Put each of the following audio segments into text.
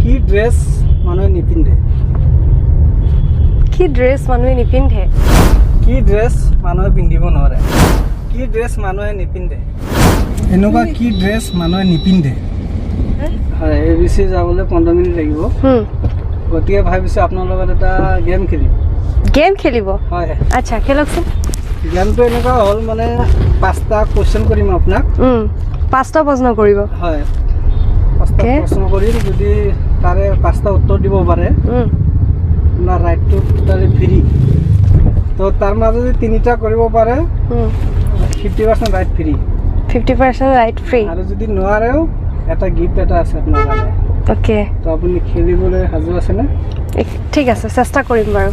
কি ড্ৰেছ মানুহে নিপিন্ধে? কি ড্ৰেছ মানুহে নিপিন্ধে? কি ড্ৰেছ মানুহে পিন্ধিব নোৱাৰে? কি ড্ৰেছ মানুহে নিপিন্ধে? এনেকুৱা কি ড্ৰেছ মানুহে নিপিন্ধে? হয়, ABC যাবলৈ 15 মিনিট লাগিব। গতিকে ভাবিছোঁ আপোনাৰ লগত এটা গেম খেলিম। গেম খেলিব? হয়। আচ্ছা, খেলকচোন। গেমটো এনেকুৱা হ'ল মানে 5টা কুৱেশ্যন কৰিম আপোনাক। 5টা প্ৰশ্ন কৰিব? হয়, 5টা প্ৰশ্ন কৰিম। যদি তাৰে 5টা উত্তৰ দিব পাৰে আপোনাৰ ৰাইটটো টোটালি ফ্ৰী। তো তাৰ মাজতে 3টা কৰিব পাৰে 50% ৰাইট ফ্ৰী। 50% right free. আৰু যদি নোৱাৰেও এটা গিফ্ট এটা আছে আপোনাৰ কাৰণে। ওকে। তো আপুনি খেলিবলৈ সাজু আছেনে? ঠিক আছে, চেষ্টা কৰিম বাৰু।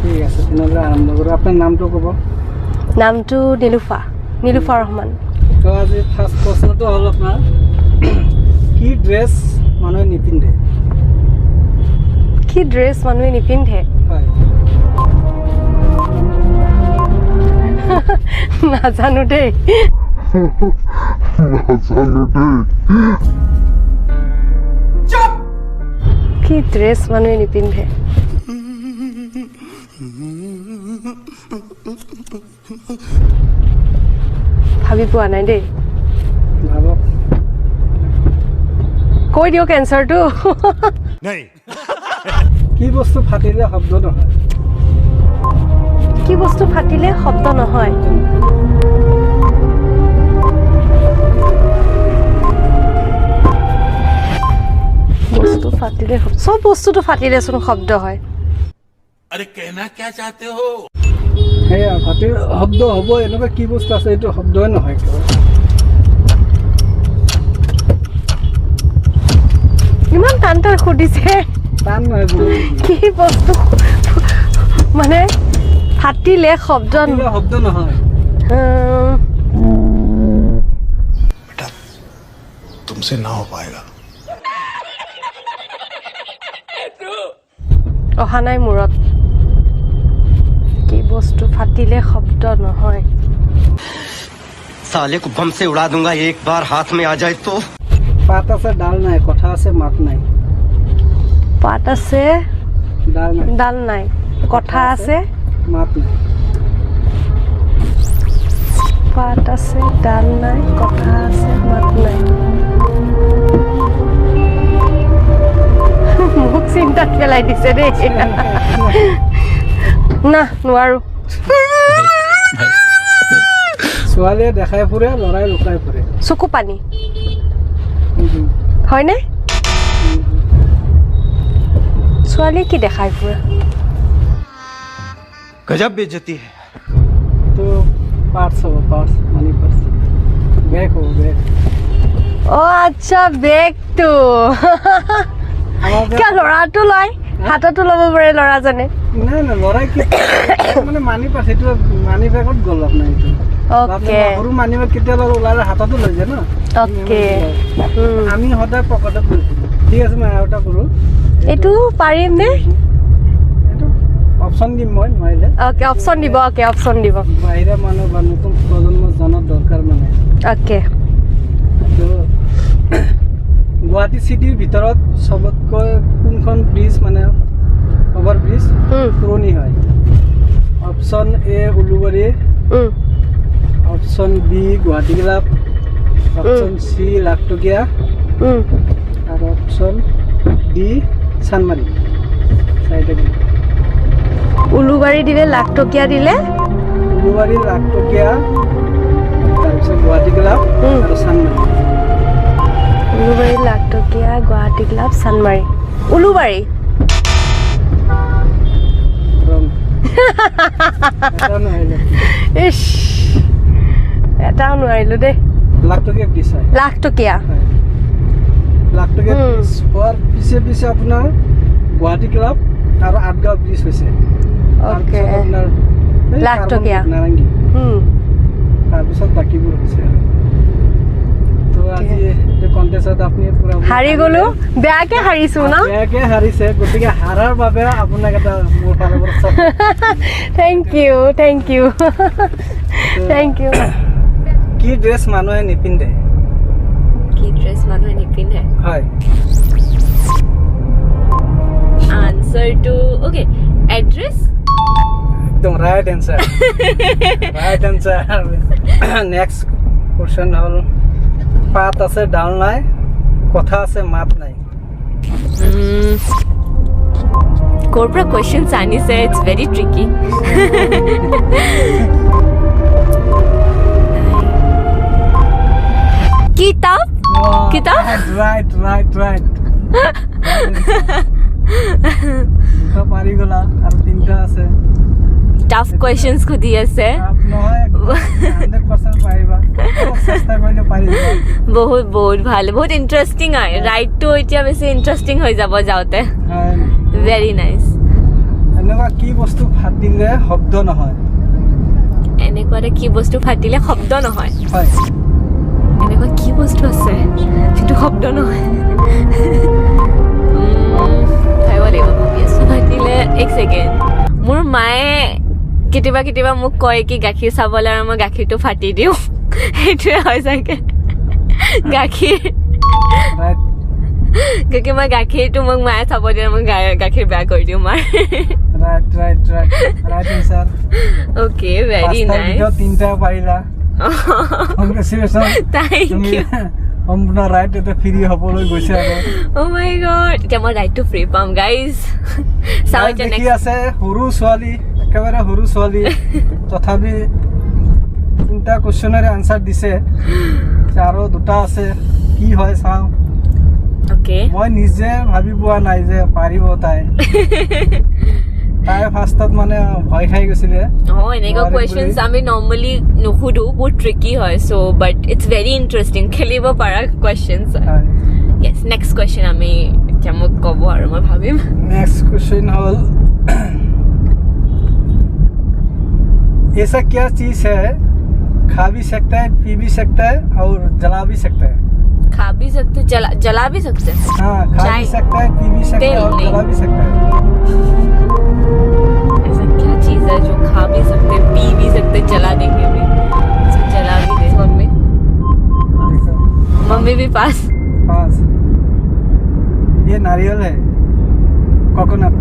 ঠিক আছে, তেনেহ'লে আৰম্ভ কৰোঁ। আপোনাৰ নামটো ক'ব। নামটো নীলুফা ৰহমান। তো আজি ফাৰ্ষ্ট প্ৰশ্নটো হ'ল আপোনাৰ কি ড্ৰেছ মানুহে নিপিন্ধে? কি ড্ৰেছ মানুহে নিপিন্ধে? হয়। নাজানো দেই। কি ড্ৰেছ মানুহে নিপিন্ধে? ভাবি পোৱা নাই দেই। ভাবক। কৈ দিয়ক এনচাৰটো। কি বস্তু ফাটিলে শব্দ নহয়? কি বস্তু ফাটিলে শব্দ নহয়? বস্তু ফাটিলে চব বস্তুটো ফাটিলে চোন শব্দ হয়। अरे कहना क्या चाहते हो? সেয়া ফাটিল শব্দ হ'ব। এনেকুৱা কি বস্তু আছে এইটো শব্দই নহয়? ইমান টান সুধিছে। টান নহয়। কি বস্তু মানে ফাটিলে শব্দ শব্দ নহয়? बेटा तुमसे ना हो पाएगा। অহা নাই মূৰত। কি বস্তু ফাটিলে শব্দ নহয়? साले को बम से उड़ा दूंगा एक बार हाथ में आ जाए तो। পাত আছে ডাল নাই, কথা আছে মাত নাই। পাত আছে ডাল নাই, কথা আছে মাত নাই। পাত আছে ডাল নাই, কথা আছে মাত নাই। মোক চিন্তাত পেলাই দিছে দেই। না নোৱাৰো। ছোৱালীয়ে দেখাই ফুৰে, ল'ৰাই লুকাই ফুৰে। চকু পানী হয়নে? ছোৱালী কি দেখাই ফুৰে? गजब बेइज्जती है। তো পাৰ্চ হ'ব, পাৰ্চ মানি পাৰ্চ। বেগ হ'ব, বেগ। অ' আচ্ছা, বেগটো। কিয় ল'ৰাটো লয়? হাততো ল'ব পাৰে ল'ৰাজনে। নাই নাই, ল'ৰাই কি মানে মানি পাৰ্চ, সেইটো মানি বেগত গ'ল আপোনাৰ এইটো। অ'কে। সৰু মানি বেগ কেতিয়াবা ওলালে হাততো লৈ যায় ন। অ'কে। আমি সদায় পকেটত লৈ ফুৰোঁ। ঠিক আছে, মই আৰু এটা কৰোঁ। এইটো পাৰিম নে? এইটো অপশ্যন দিম মই, নোৱাৰিলে। অ'কে, অপশ্যন দিব। অ'কে, অপশ্যন দিব। বাহিৰা মানুহ বা নতুন প্ৰজন্মৰ জনাত দৰকাৰ মানে। অ'কে। তো গুৱাহাটী চিটিৰ ভিতৰত চবতকৈ কোনখন ব্ৰিজ মানে অভাৰ ব্ৰিজ পুৰণি হয়? Option A Ulubari, option B Guwahati club, option C Lakhtokia আৰু অপশ্যন ডি চানমাৰী। চাৰিটা দিলে। উলুবাৰী দিলে, লাখটকীয়া দিলে, উলুবাৰী, লাখটকীয়া, তাৰপিছত গুৱাহাটী ক্লাব আৰু চানমাৰী। উলুবাৰী, লাখটকীয়া, গুৱাহাটী ক্লাব, চানমাৰী। উলুবাৰী। ইছ, এটাও নোৱাৰিলো দেই। লাখটকীয়া ব্ৰিজ হয়। লাখটকীয়া। লাখটকীয়া ব্ৰিজ হোৱাৰ পিছে পিছে আপোনাৰ গুৱাহাটী ক্লাব আৰু আঠগাঁও ব্ৰিজ হৈছে। অ'কে। আপোনাৰ লাখটকীয়া। নাৰেংগী। তাৰপিছত বাকীবোৰ হৈছে। তো আজি কণ্টেষ্টত আপুনি পুৰা হাৰি গ'লো। বেয়াকে হাৰিছো ন? বেয়াকে হাৰিছে। গতিকে হাৰাৰ বাবে আপোনাক এটা মোৰ ফালৰ পৰা thank you, thank you, thank you. কি ড্ৰেছ মানুহে নিপিন্ধে? কি ড্ৰেছ মানুহে নিপিন্ধে? হয়। to okay address একদম right answer right answer next question হল পাত আছে ডাল নাই কথা আছে মাত নাই Corpora questions Sani said it's very tricky. Kitab? Kitab? Right. দুটা পারি গলা আর তিনটা আছে Tough questions ko diye se. Up নহয় 100% পাইবা চেষ্টা কৰিলে পাৰিবা বহুত ভালো বহুত ইন্টাৰেস্টিং হয় ৰাইট টু এতিয়া বেশি ইন্টাৰেস্টিং হৈ যাব যাওতে হয় ভেৰি নাইস এনেকুৱা কি বস্তু ফাটিলে শব্দ নহয় এনেকুৱা কি বস্তু ফাটিলে শব্দ নহয় হয় এনেকুৱা কি বস্তু আছে কিন্তু শব্দ নহয় ভাবিব লাগিব ভাবি আছো ফাটিলে এক ছেকেণ্ড মোৰ মায়ে কেতিয়াবা মোক কয় কি গাখীৰ চাবলৈ আৰু মই গাখীৰটো ফাটি দিওঁ সেইটোৱে হয় চাগে গাখীৰ ৰাইট কিয় মই গাখীৰটো মোক মায়ে চাব দিয়ে মই গাখীৰ বেয়া কৰি দিওঁ মাৰ right answer okay very nice তিনটা পাৰিলা কংগ্ৰেচুলেশ্যন থ্যাংক ইউ সম্পূৰ্ণ ৰাইট এটা ফ্ৰী হ'বলৈ গৈছে আৰু ও মাই গড এতিয়া মই ৰাইট টু ফ্ৰী পাম গাইজ চাও এতিয়া দেখি নেক্সট আছে সৰু ছোৱালী একেবাৰে সৰু ছোৱালী তথাপি তিনটা কোশ্চেনৰ আনসাৰ দিছে আৰু দুটা আছে কি হয় চাওঁ ওকে মই নিজে ভাবি পোৱা নাই যে পাৰিব তাই ফাৰ্ষ্টত মানে ভয় খাই গৈছিলে এনেকুৱা কুৱেশ্যনছ আমি নৰ্মেলি নুসুধো বহুত ট্ৰিকি হয় চ' বাট ইটছ ভেৰি ইণ্টাৰেষ্টিং খেলিব পৰা কুৱেশ্যনছ হয় য়েছ নেক্সট কুৱেশ্যন আমি এতিয়া মোক ক'ব আৰু মই ভাবিম नेक्स्ट क्वेश्चन हल ऐसा क्या चीज है खा भी सकता है पी भी सकता है और जला भी सकता है खा भी सकते जला भी सकते हाँ खा चाय। भी सकता है पी भी सकता है तेल और नहीं। जला भी सकता है ऐसा क्या चीज़ है जो खा भी सकते पी भी सकते जला देंगे भी so, जला भी दे मम्मी देखो, मम्मी भी पास पास ये नारियल है कोकोनट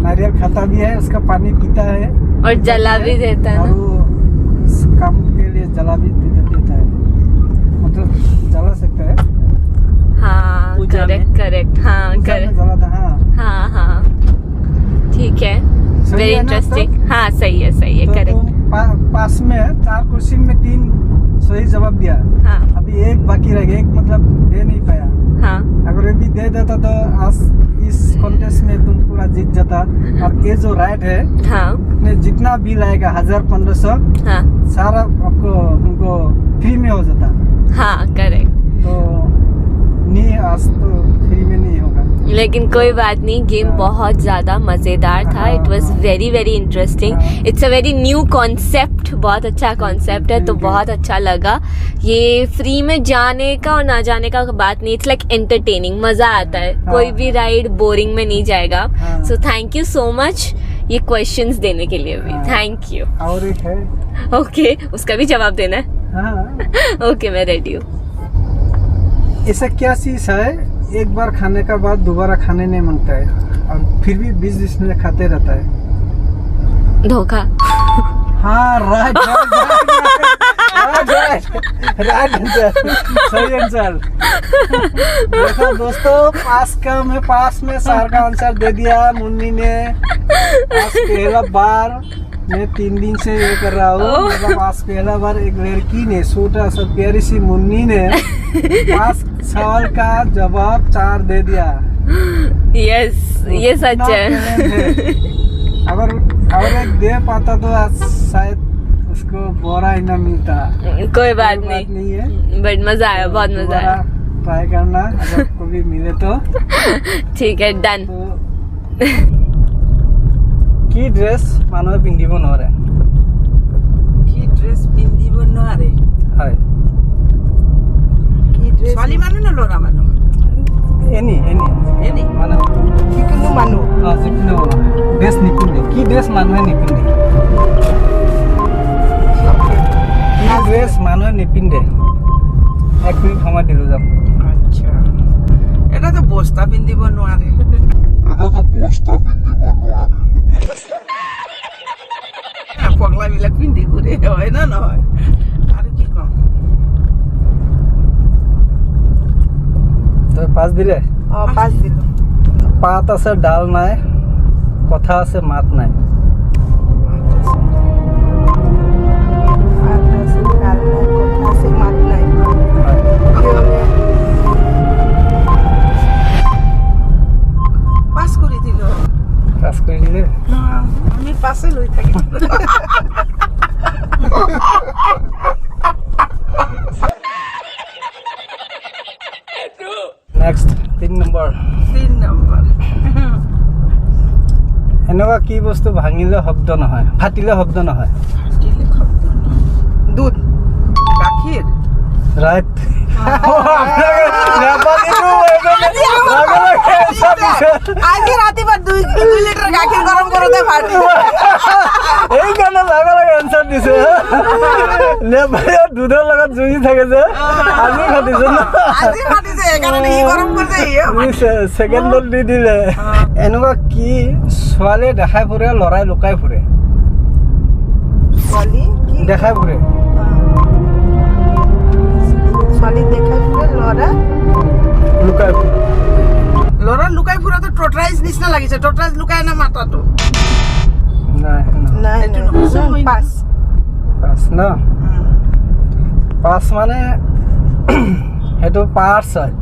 नारियल खाता भी है उसका पानी पीता है और जला भी देता है और ना वो उस काम के लिए जला भी देता है मतलब जला सकता है हाँ पूजा में। करेक्ट हाँ पूजा में करेक्ट जला था हाँ हाँ ठीक है सही वेरी है ना इंटरेस्टिंग तो? हाँ सही है तो करेक्ट तुम पास में 4 क्वेश्चन में 3 सही जवाब दिया हाँ अभी एक बाकी रह गया एक मतलब दे नहीं पाया हाँ अगर ये भी दे देता तो आज इस कॉन्टेस्ट में तुम पूरा जीत जाता और ये जो राइट है हाँ ने जितना बिल आएगा 1000-1500 हाँ सारा आपको उनको फ्री में हो जाता हाँ करेक्ट तो नहीं आज तो फ्री में नहीं होगा लेकिन कोई बात नहीं गेम हाँ। बहुत ज़्यादा मज़ेदार था हाँ, इट वाज हाँ। वेरी वेरी इंटरेस्टिंग हाँ। It's a very new concept बहुत अच्छा कॉन्सेप्ट है तो बहुत अच्छा लगा ये फ्री में जाने का और ना जाने का बात नहीं इट्स लाइक एंटरटेनिंग मज़ा आता है हाँ। कोई भी राइड बोरिंग में नहीं जाएगा हाँ। So thank you so much ये क्वेश्चंस देने के लिए भी हाँ। थैंक यू और एक है ओके उसका भी जवाब देना है हाँ ओके मैं रेडी हूँ ऐसा क्या चीज है एक बार खाने का बाद दोबारा खाने नहीं मांगता है और फिर भी 20-20 मिनट खाते रहता है धोखा हाँ राइट आंसर सही आंसर देखो दोस्तों पास में सार का आंसर दे दिया मुन्नी ने आज पहला बार मैं 3 दिन से ये कर रहा हूँ मतलब आज पहला बार एक लड़की ने छोटा सा प्यारी सी मुन्नी ने 5 सवाल का जवाब 4 दे दिया यस ये सच इतना है talent है। अगर एक दे पाता तो आज शायद उसको बोरा इनाम मिलता कोई बात नहीं नहीं है बट मजा आया बहुत मजा आया ट्राई करना अगर कभी मिले तो ठीक है डन কি ড্ৰেছ মানুহে পিন্ধিব নোৱাৰে কি ড্ৰেছ পিন্ধিব নোৱাৰে হয় কি ড্ৰেছ ছোৱালী মানুহ নে ল'ৰা মানুহ এনি এনেই মানে যিকোনো মানুহ যিকোনো ড্ৰেছ নিপিন্ধে কি ড্ৰেছ মানুহে নিপিন্ধে কি ড্ৰেছ মানুহে নিপিন্ধে 1 মিনিট সময় দিলোঁ যাম আচ্ছা এটাতো বস্তা পিন্ধিব নোৱাৰে পগলাবিলাক পিন্ধি ঘূৰে হয় না নহয় আৰু কি কম তই পাঁচ দিলে পাঁচ দিলো পাত আছে ডাল নাই কথা আছে মাত নাই পাছ কৰি দিলো পাছ কৰি দিলে আমি পাছে লৈ থাকিম নেক্সট 3 নম্বৰ 3 নম্বৰ এনেকুৱা কি বস্তু ভাঙিলে শব্দ নহয় ফাটিলে শব্দ নহয় দুধ গাখীৰ ৰাইট আজি ৰাতিপুৱা 2 লিটাৰ গাখীৰ গৰম কৰোঁতে ফাটি এইকাৰণে লগা লগা এনচাৰ দিছে নেপালীৰ দুধৰ লগত জুই থাকে যে আজি ফাটিছে আজি ফাটিছে সেইকাৰণে ই গৰম কৰিছে ছেকেণ্ডত দি দিলে এনেকুৱা কি ছোৱালীয়ে দেখাই ফুৰে ল'ৰাই লুকাই ফুৰে ছোৱালী কি দেখাই ফুৰে ছোৱালী দেখাই ফুৰে ল'ৰা লুকাই ফুৰে ল'ৰা লুকাই ফুৰাটো টটৰাইজ নিচিনা লাগিছে টটৰাইজ লুকাই না মাতাটো নাই নাই পাঁচ পাঁচ ন পাঁচ মানে সেইটো পাৰ্টছ হয়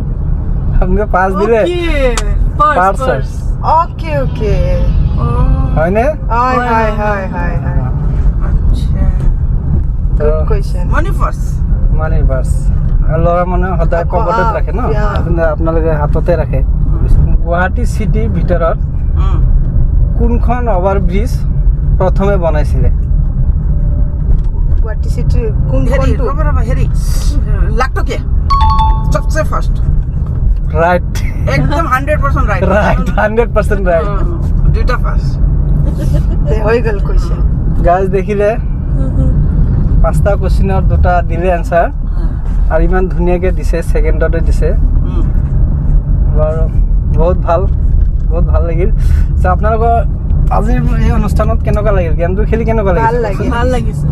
আপোনালোকে পাঁচ দিলে পাৰ্টছ হয় ওকে ওকে হয়নে হয় হয় হয় হয় হয় আচ্ছা গুড কোৱেশ্চন মানি ফাৰ্ষ্ট মানে বাছ আৰু ল'ৰা মানে সদায় পকেটত ৰাখে ন কিন্তু আপোনালোকে হাততে ৰাখে গুৱাহাটী চিটিৰ ভিতৰত কোনখন অভাৰ ব্ৰিজ প্ৰথমে বনাইছিলে গুৱাহাটী চিটিৰ কোনখনটো হেৰি লাখটকীয়া सबसे ফাৰ্ষ্ট ৰাইট একদম 100% ৰাইট ৰাইট 100% ৰাইট দুটা ফাৰ্ষ্ট হৈ গ'ল কোৱেশ্চন গাইজ দেখিলে পাঁচটা কোৱেশ্চনৰ দুটা দিলে এনচাৰ আৰু ইমান ধুনীয়াকৈ দিছে ছেকেণ্ডতে দিছে বাৰু বহুত ভাল লাগিল আপোনালোকৰ আজিৰ এই অনুষ্ঠানত কেনেকুৱা লাগিল গেমটো খেলি কেনেকুৱা লাগিল ভাল লাগিছে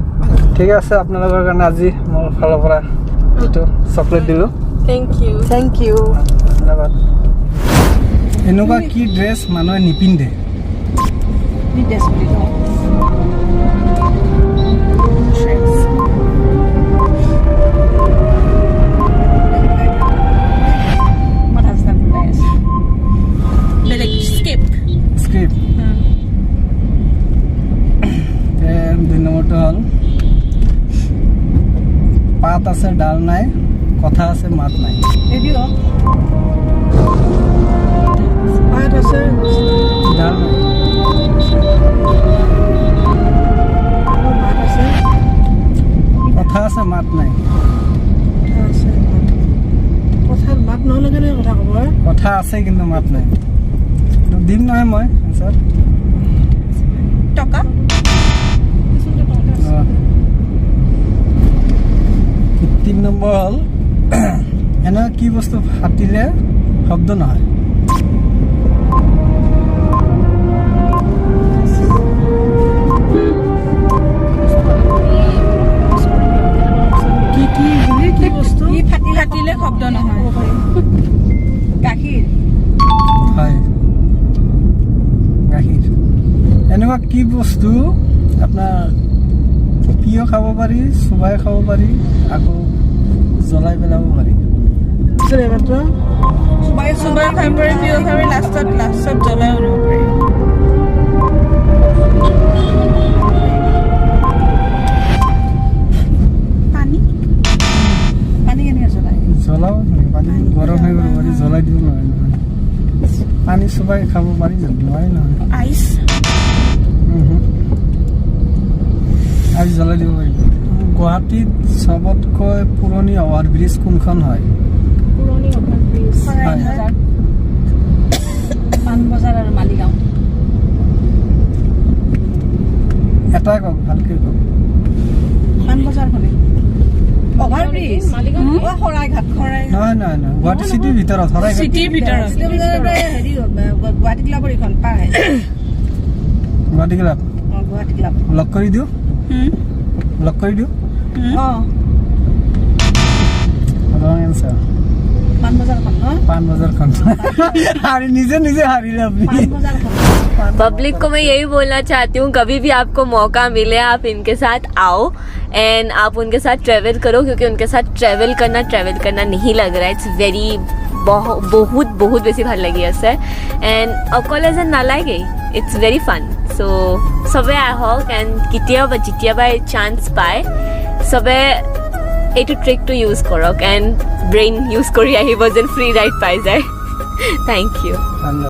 ঠিক আছে আপোনালোকৰ কাৰণে আজি মোৰ ফালৰ পৰা এইটো চকলেট দিলোঁ থেংক ইউ ধন্যবাদ এনেকুৱা কি ড্ৰেছ মানুহে নিপিন্ধে স্ক্ৰিপ্ট 2 নম্বৰটো হ'ল পাত আছে ডাল নাই কথা আছে মাত নাই পাত আছে ডাল নাই মাত আছে কথা আছে মাত নাই কথাৰ মাত নহ'লে কথা ক'ব কথা আছে কিন্তু মাত নাই দিম নহয় মই আনচাৰ টকা 3 নম্বৰ হ'ল এনেকুৱা কি বস্তু ফাটিলে শব্দ নহয় কি বস্তু ফাটিলে শব্দ নহয় গাখীৰ হয় গাখীৰ এনেকুৱা কি বস্তু আপোনাৰ পিও খাব পাৰি চুবাই খাব পাৰি আকৌ জ্বলাই পেলাব পাৰি চুবাই খাব পাৰি পিও খাব পাৰি লাষ্টত জ্বলাই উলিয়াব পাৰি পানী কেনেকৈ জ্বলাব পানী গৰম হৈ গ'ল পাৰি জ্বলাই দিব নোৱাৰে নহয় পানী চুবাই খাব পাৰি নোৱাৰি নহয় আইচ আইচ জ্বলাই দিব পাৰিব গুৱাহাটীত চবতকৈ পুৰণি অভাৰ ব্ৰিজ কোনখন হয় পাণবজাৰ আৰু মালিগাঁও এটাই কওক ভালকৈ কওক পাণবজাৰ ফালে অভাৰ ব্ৰিজ শৰাইঘাট নহয় নহয় নহয় গুৱাহাটী চিটিৰ ভিতৰত শৰাইঘাট চিটিৰ ভিতৰত হেৰি গুৱাহাটী ক্লাবৰ এইখন পাৰ হয় গুৱাহাটী ক্লাব গুৱাহাটী ক্লাব লগ কৰি দিওঁ লগ কৰি দিওঁ ৰং এনচাৰ পাণবজাৰখন ন পাণবজাৰখন হাৰি নিজে নিজে হাৰিলে আপুনি পাণবজাৰখন पब्लिक को मैं यही बोलना चाहती हूँ कभी भी आपको मौका मिले आप इनके साथ आओ एंड आप उनके साथ ट्रेवल करो क्योंकि उनके साथ ट्रेवल करना नहीं लग रहा है इट्स वेरी बहुत बहुत बेसी ভাল লাগি আছে এণ্ড অকলে যেন নালাগে ইটছ ভেৰি ফান চ' চবে আহক এণ্ড যেতিয়াবা চান্স পায় চবে এইটো ট্ৰিকটো ইউজ কৰক এণ্ড ব্ৰেইন ইউজ কৰি আহিব যেন ফ্ৰী ৰাইড পাই যায় থেংক ইউ ধন্যবাদ